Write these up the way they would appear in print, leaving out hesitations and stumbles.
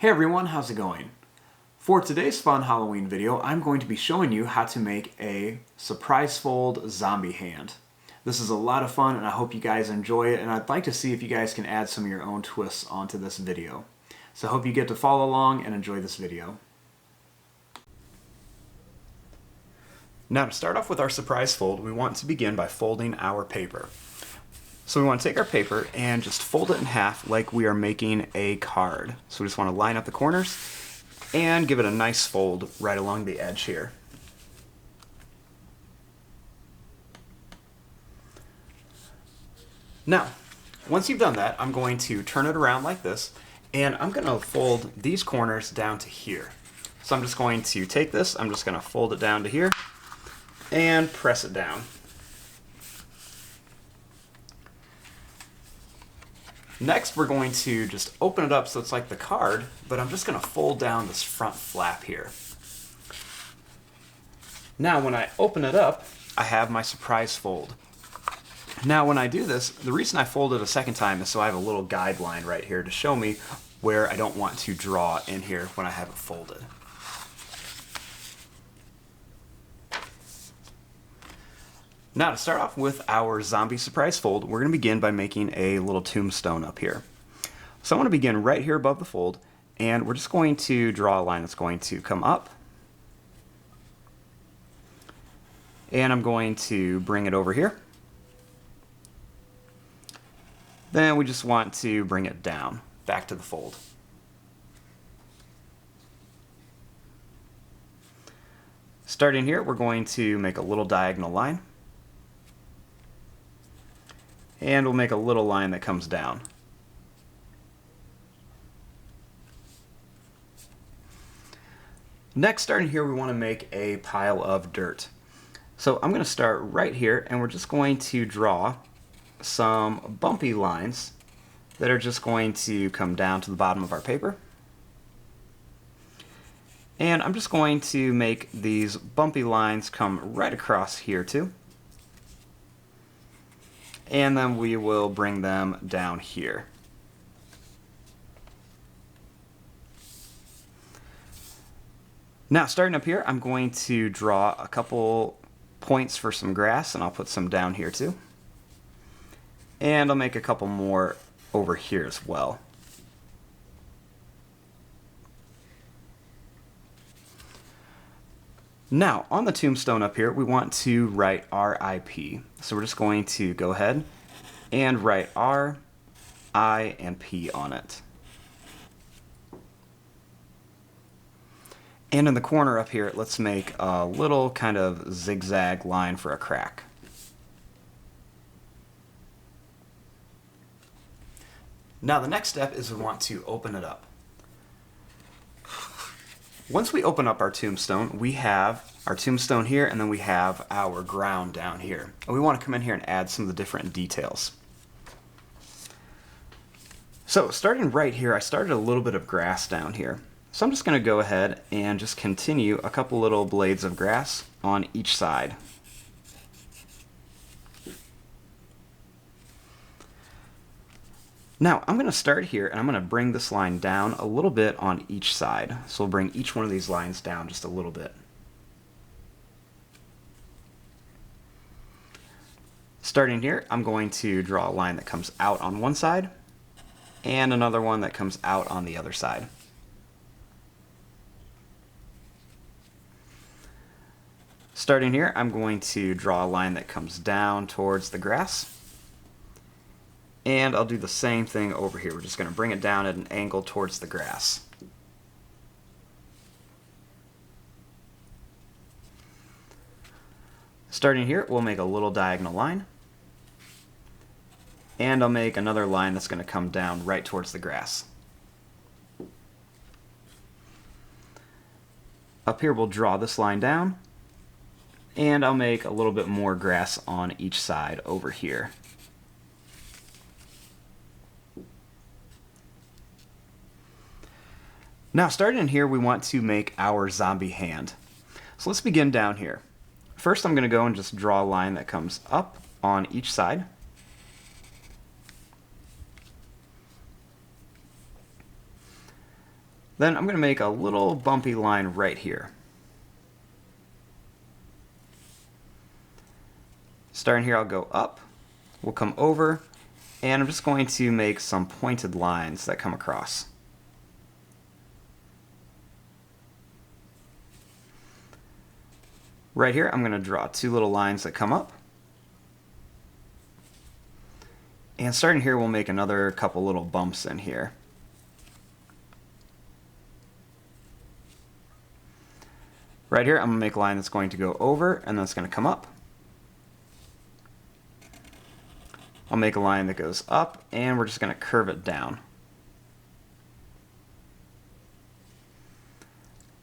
Hey everyone, how's it going? For today's fun Halloween video, I'm going to be showing you how to make a surprise fold zombie hand. This is a lot of fun and I hope you guys enjoy it, and I'd like to see if you guys can add some of your own twists onto this video. So I hope you get to follow along and enjoy this video. Now to start off with our surprise fold, we want to begin by folding our paper. So we want to take our paper and just fold it in half like we are making a card. So we just want to line up the corners and give it a nice fold right along the edge here. Now, once you've done that, I'm going to turn it around like this, and I'm going to fold these corners down to here. So I'm just going to take this, I'm just going to fold it down to here and press it down. Next, we're going to just open it up so it's like the card, but I'm just going to fold down this front flap here. Now, when I open it up, I have my surprise fold. Now, when I do this, the reason I fold it a second time is so I have a little guideline right here to show me where I don't want to draw in here when I have it folded. Now to start off with our zombie surprise fold, we're going to begin by making a little tombstone up here. So I want to begin right here above the fold, and we're just going to draw a line that's going to come up. And I'm going to bring it over here. Then we just want to bring it down, back to the fold. Starting here, we're going to make a little diagonal line. And we'll make a little line that comes down. Next, starting here, we want to make a pile of dirt. So I'm going to start right here, and we're just going to draw some bumpy lines that are just going to come down to the bottom of our paper. And I'm just going to make these bumpy lines come right across here too. And then we will bring them down here. Now, starting up here, I'm going to draw a couple points for some grass, and I'll put some down here too. And I'll make a couple more over here as well. Now, on the tombstone up here, we want to write RIP. So we're just going to go ahead and write R, I, and P on it. And in the corner up here, let's make a little kind of zigzag line for a crack. Now the next step is we want to open it up. Once we open up our tombstone, we have our tombstone here, and then we have our ground down here. And we want to come in here and add some of the different details. So starting right here, I started a little bit of grass down here. So I'm just going to go ahead and just continue a couple little blades of grass on each side. Now, I'm going to start here, and I'm going to bring this line down a little bit on each side. So we'll bring each one of these lines down just a little bit. Starting here, I'm going to draw a line that comes out on one side, and another one that comes out on the other side. Starting here, I'm going to draw a line that comes down towards the grass. And I'll do the same thing over here. We're just going to bring it down at an angle towards the grass. Starting here, we'll make a little diagonal line. And I'll make another line that's going to come down right towards the grass. Up here, we'll draw this line down. And I'll make a little bit more grass on each side over here. Now, starting in here, we want to make our zombie hand. So let's begin down here. First, I'm going to go and just draw a line that comes up on each side. Then I'm going to make a little bumpy line right here. Starting here, I'll go up, we'll come over, and I'm just going to make some pointed lines that come across. Right here, I'm going to draw two little lines that come up. And starting here, we'll make another couple little bumps in here. Right here, I'm going to make a line that's going to go over, and then it's going to come up. I'll make a line that goes up, and we're just going to curve it down.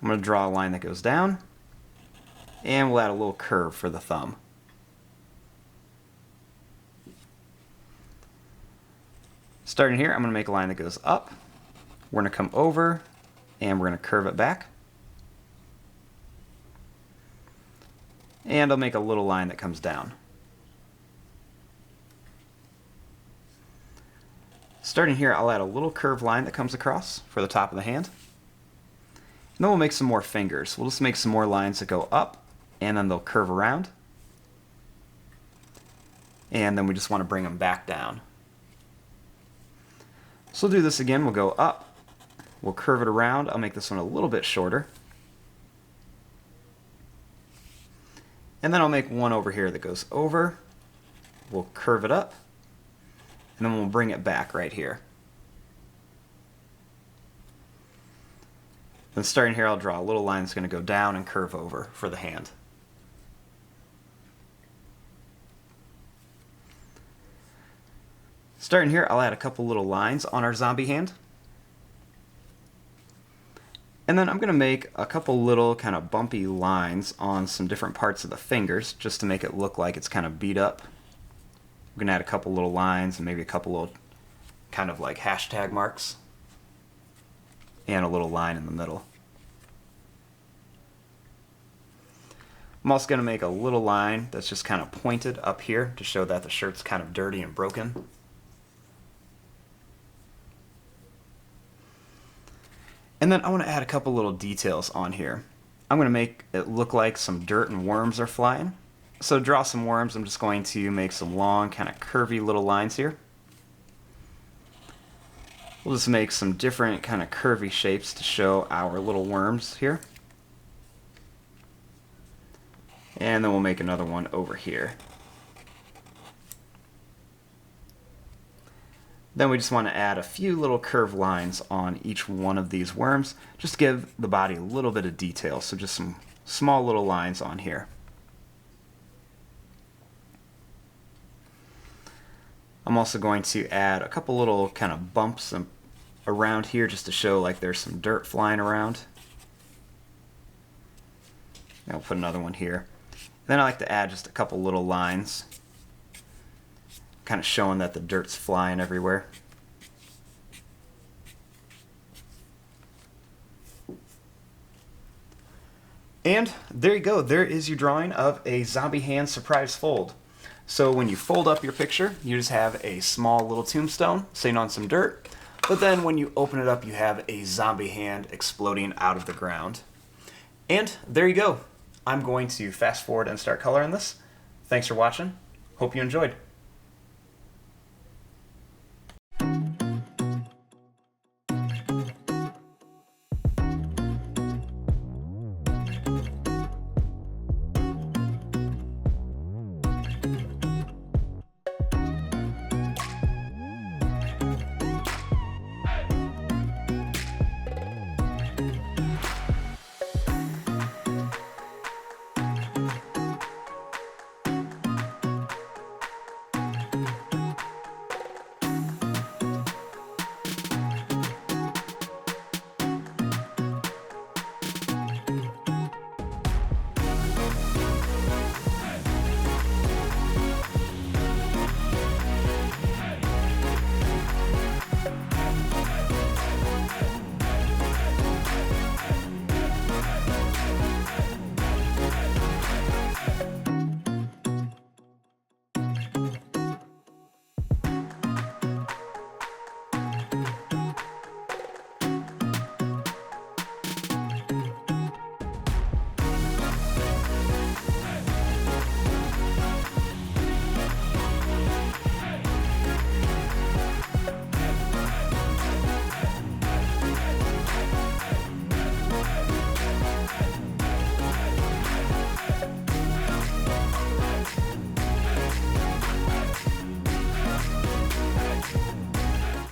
I'm going to draw a line that goes down, and we'll add a little curve for the thumb. Starting here, I'm going to make a line that goes up. We're going to come over, and we're going to curve it back. And I'll make a little line that comes down. Starting here, I'll add a little curved line that comes across for the top of the hand. And then we'll make some more fingers. We'll just make some more lines that go up, and then they'll curve around. And then we just want to bring them back down. So we'll do this again. We'll go up, we'll curve it around. I'll make this one a little bit shorter. And then I'll make one over here that goes over. We'll curve it up. And then we'll bring it back right here. Then starting here, I'll draw a little line that's going to go down and curve over for the hand. Starting here, I'll add a couple little lines on our zombie hand. And then I'm going to make a couple little kind of bumpy lines on some different parts of the fingers just to make it look like it's kind of beat up. I'm going to add a couple little lines and maybe a couple little kind of like hashtag marks. And a little line in the middle. I'm also going to make a little line that's just kind of pointed up here to show that the shirt's kind of dirty and broken. And then I want to add a couple little details on here. I'm going to make it look like some dirt and worms are flying. So to draw some worms, I'm just going to make some long, kind of curvy little lines here. We'll just make some different kind of curvy shapes to show our little worms here. And then we'll make another one over here. Then we just want to add a few little curved lines on each one of these worms, just to give the body a little bit of detail. So just some small little lines on here. I'm also going to add a couple little kind of bumps around here just to show like there's some dirt flying around. And I'll put another one here. Then I like to add just a couple little lines, kind of showing that the dirt's flying everywhere. And there you go. There is your drawing of a zombie hand surprise fold. So when you fold up your picture, you just have a small little tombstone sitting on some dirt. But then when you open it up, you have a zombie hand exploding out of the ground. And there you go. I'm going to fast forward and start coloring this. Thanks for watching. Hope you enjoyed.